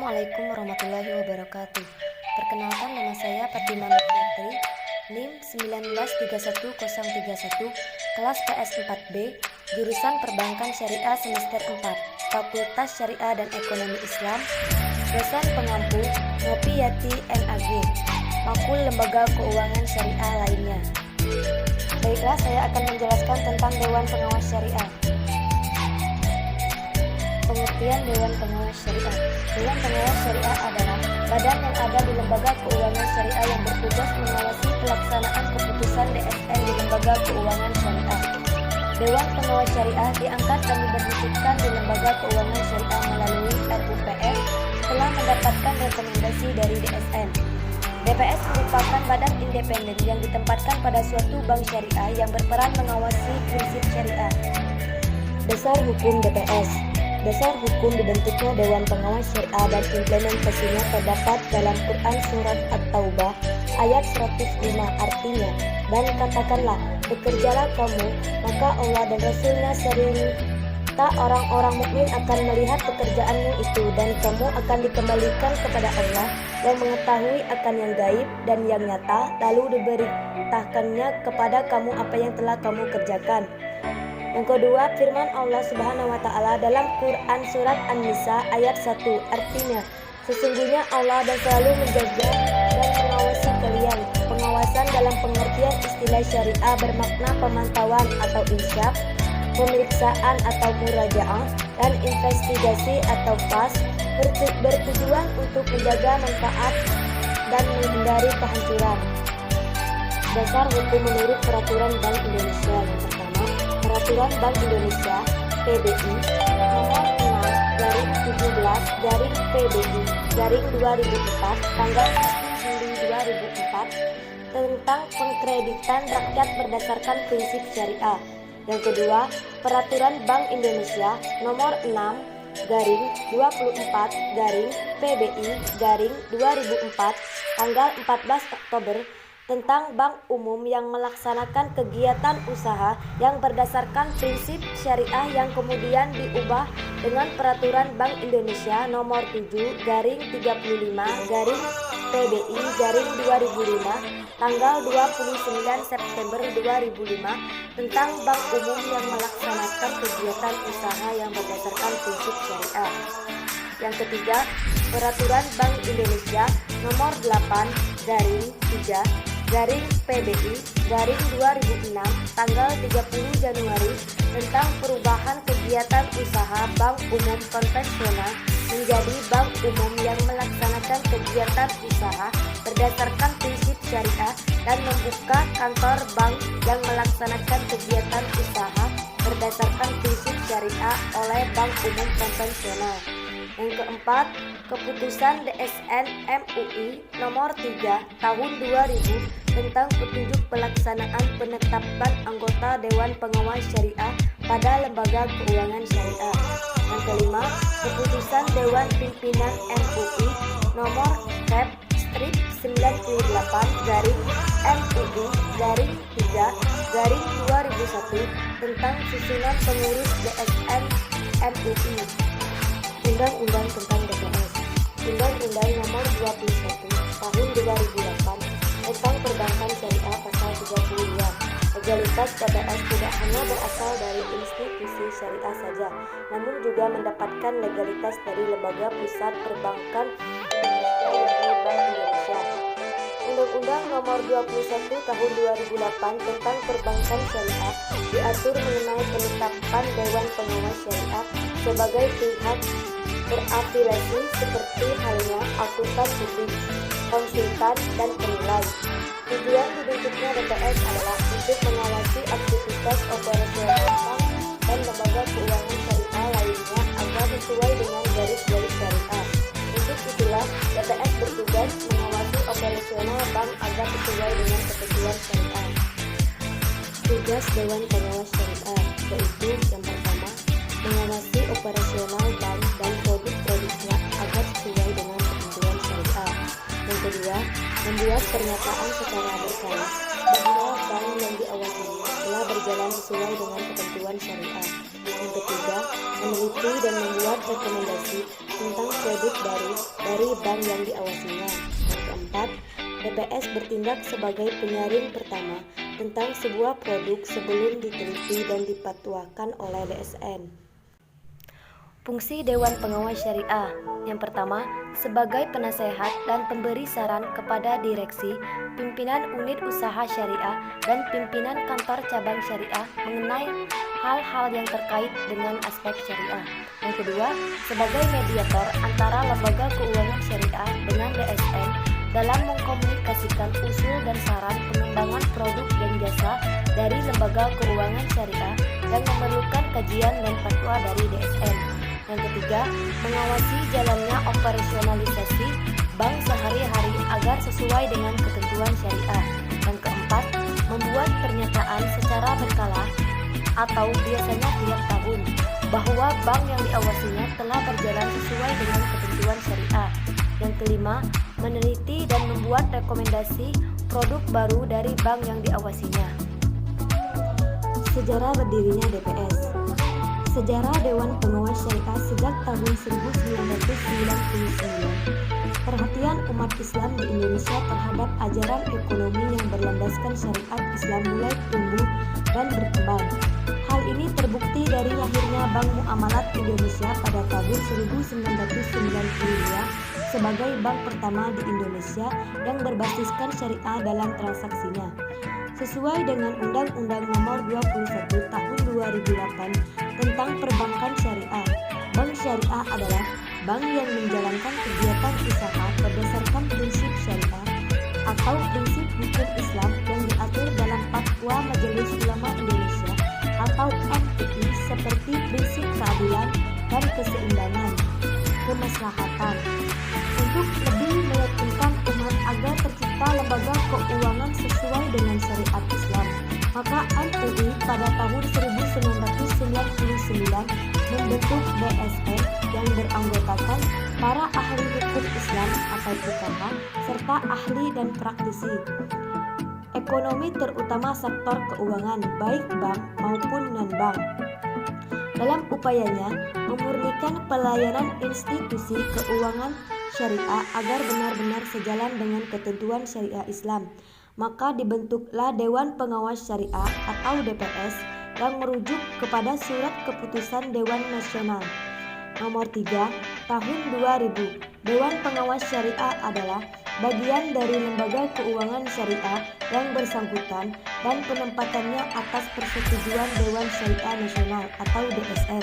Assalamualaikum warahmatullahi wabarakatuh. Perkenalkan, nama saya Fatimah Nurfiatri, NIM 1931031, kelas PS4B, jurusan Perbankan Syariah semester 4, Fakultas Syariah dan Ekonomi Islam, dosen pengampu Nopiyati MAG, makul lembaga keuangan syariah lainnya. Baiklah, saya akan menjelaskan tentang Dewan Pengawas Syariah. Pengertian Dewan Pengawas Syariah. Dewan Pengawas Syariah adalah badan yang ada di lembaga keuangan syariah yang bertugas mengawasi pelaksanaan keputusan DSN di lembaga keuangan syariah. Dewan Pengawas Syariah diangkat dan dibentukkan di lembaga keuangan syariah melalui RUPS setelah mendapatkan rekomendasi dari DSN. DPS merupakan badan independen yang ditempatkan pada suatu bank syariah yang berperan mengawasi prinsip syariah. Dasar hukum DPS. Dasar hukum dibentuknya Dewan Pengawas Syariah dan implementasinya terdapat dalam Quran Surat At-Taubah ayat 105, artinya, dan katakanlah, bekerjalah kamu, maka Allah dan Rasulnya serta orang-orang mukmin akan melihat pekerjaanmu itu, dan kamu akan dikembalikan kepada Allah yang mengetahui akan yang gaib dan yang nyata, lalu diberitakannya kepada kamu apa yang telah kamu kerjakan. Yang kedua, firman Allah Subhanahu wa Ta'ala dalam Quran Surat An-Nisa ayat 1, artinya, sesungguhnya Allah dan selalu menjaga dan mengawasi kalian. Pengawasan dalam pengertian istilah syariah bermakna pemantauan atau insyaf, pemeriksaan atau murajaah, dan investigasi atau pas, bertujuan untuk menjaga manfaat dan menghindari kehancuran. Dasar hukum menurut Peraturan Bank Indonesia. Yang pertama, Peraturan Bank Indonesia PBI nomor 6/17/PBI/2004 tanggal 1 Juli 2004 tentang pengkreditan rakyat berdasarkan prinsip syariah. Yang kedua, Peraturan Bank Indonesia nomor 6/24/PBI/2004 tanggal 14 Oktober tentang bank umum yang melaksanakan kegiatan usaha yang berdasarkan prinsip syariah yang kemudian diubah dengan Peraturan Bank Indonesia nomor 7/PBI/2005 tanggal 29 September 2005 tentang bank umum yang melaksanakan kegiatan usaha yang berdasarkan prinsip syariah. Yang ketiga, Peraturan Bank Indonesia nomor 8/3/PBI/2006 tanggal 30 Januari tentang perubahan kegiatan usaha bank umum konvensional menjadi bank umum yang melaksanakan kegiatan usaha berdasarkan prinsip syariah dan membuka kantor bank yang melaksanakan kegiatan usaha berdasarkan prinsip syariah oleh bank umum konvensional. Yang keempat, Keputusan DSN MUI nomor 3 tahun 2000 tentang petunjuk pelaksanaan penetapan anggota Dewan Pengawas Syariah pada lembaga keuangan syariah. Yang kelima, Keputusan Dewan Pimpinan MUI nomor Kep/MUI/3/2001 tentang susunan pengurus DSN MUI. Undang-Undang tentang DPS. Undang-Undang nomor 21 tahun 2008 tentang Perbankan Syariah pasal 32. Legalitas DPS tidak hanya berasal dari institusi syariah saja, namun juga mendapatkan legalitas dari Lembaga Pusat Perbankan Bank Indonesia. Undang-Undang nomor 21 tahun 2008 tentang Perbankan Syariah diatur mengenai penetapan Dewan Pengawas Syariah sebagai pihak berafiliasi seperti halnya akuntan publik, konsultan, dan penilai. Tujuan dibentuknya DPS adalah untuk mengawasi aktivitas operasional bank dan lembaga keuangan syariah lainnya agar sesuai dengan garis-garis syariah. Untuk itulah DPS bertugas mengawasi operasional bank agar sesuai dengan ketentuan syariah. Tugas Dewan Pengawas Syariah yaitu yang pertama, mengawasi operasional bank dan produk-produknya agar sesuai dengan ketentuan syariah. Yang kedua, membuat pernyataan secara berkala bahwa bank yang diawasinya telah berjalan sesuai dengan ketentuan syariah. Yang ketiga, meneliti dan membuat rekomendasi tentang produk baru dari bank yang diawasinya. Yang keempat, DPS bertindak sebagai penyaring pertama tentang sebuah produk sebelum diteliti dan dipatuakan oleh DSN. Fungsi Dewan Pengawas Syariah. Yang pertama, sebagai penasehat dan pemberi saran kepada direksi, pimpinan unit usaha syariah, dan pimpinan kantor cabang syariah mengenai hal-hal yang terkait dengan aspek syariah. Yang kedua, sebagai mediator antara lembaga keuangan syariah dengan DSN dalam mengkomunikasikan usul dan saran pengembangan produk dan jasa dari lembaga keuangan syariah yang memerlukan kajian dan fatwa dari DSN. Yang ketiga, mengawasi jalannya operasionalisasi bank sehari-hari agar sesuai dengan ketentuan syariah. Yang keempat, membuat pernyataan secara berkala atau biasanya tiap tahun bahwa bank yang diawasinya telah berjalan sesuai dengan ketentuan syariah. Yang kelima, meneliti dan membuat rekomendasi produk baru dari bank yang diawasinya. Sejarah berdirinya DPS. Sejarah Dewan Pengawas Syariah sejak tahun 1999. Perhatian umat Islam di Indonesia terhadap ajaran ekonomi yang berlandaskan syariat Islam mulai tumbuh dan berkembang. Hal ini terbukti dari lahirnya Bank Muamalat Indonesia pada tahun 1992 sebagai bank pertama di Indonesia yang berbasiskan syariah dalam transaksinya. Sesuai dengan Undang-Undang Nomor 21 Tahun 2008 tentang Perbankan Syariah, bank syariah adalah bank yang menjalankan kegiatan usaha berdasarkan prinsip syariah atau prinsip hukum Islam yang diatur dalam Fatwa Majelis Ulama Indonesia atau MUI seperti prinsip keadilan dan keseimbangan, kemaslahatan. Untuk lebih meyakinkan umat agar tercipta lembaga keuangan sesuai dengan syariat Islam, maka MUI pada tahun 1999 membentuk DSN yang beranggotakan para ahli hukum Islam atau fuqaha serta ahli dan praktisi ekonomi terutama sektor keuangan baik bank maupun non-bank. Dalam upayanya memurnikan pelayanan institusi keuangan syariah agar benar-benar sejalan dengan ketentuan syariah Islam, maka dibentuklah Dewan Pengawas Syariah atau DPS yang merujuk kepada Surat Keputusan Dewan Nasional Nomor 3 Tahun 2000. Dewan Pengawas Syariah adalah bagian dari lembaga keuangan syariah yang bersangkutan dan penempatannya atas persetujuan Dewan Syariah Nasional atau DSN.